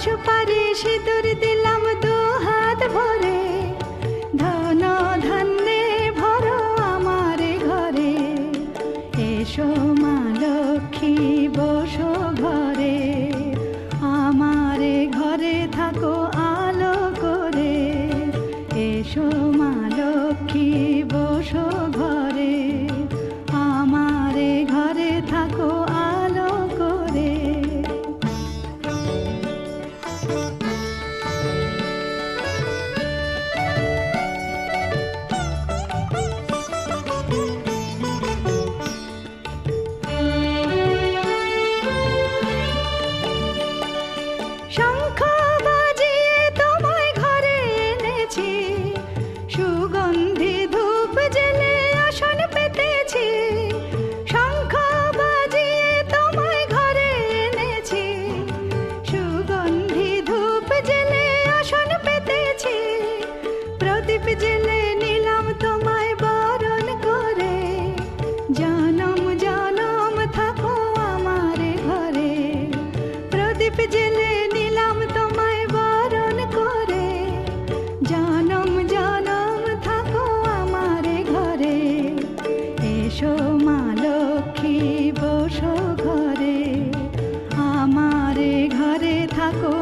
সুপারি সিঁদুর দিলাম দু হাত ভরে, ধন ধান্যে ভরো আমারে ঘরে। এসো মা লক্ষ্মী বসো ঘরে, আমারে ঘরে থাকো আলো করে। এসো মা লক্ষ্মী বসো ঘরে, আমারে ঘরে থাকো আলো করে। শঙ্খ বাজিয়ে তোমায় ঘরে এনেছি, সুগন্ধি ধূপ জেলে আসন পেতেছি। শঙ্খ বাজিয়ে তোমায় ঘরে এনেছি, সুগন্ধি ধূপ জেলে আসন পেতেছি। প্রদীপ জেলে নিলাম তোমায় বরণ করে, জনম জনম থাকো আমারে ঘরে। প্রদীপ জেলে নিলাম তোমায় বরণ করে, জনম জনম থাকো আমারে ঘরে। এসো মা লক্ষ্মী বসো ঘরে, আমারে ঘরে থাকো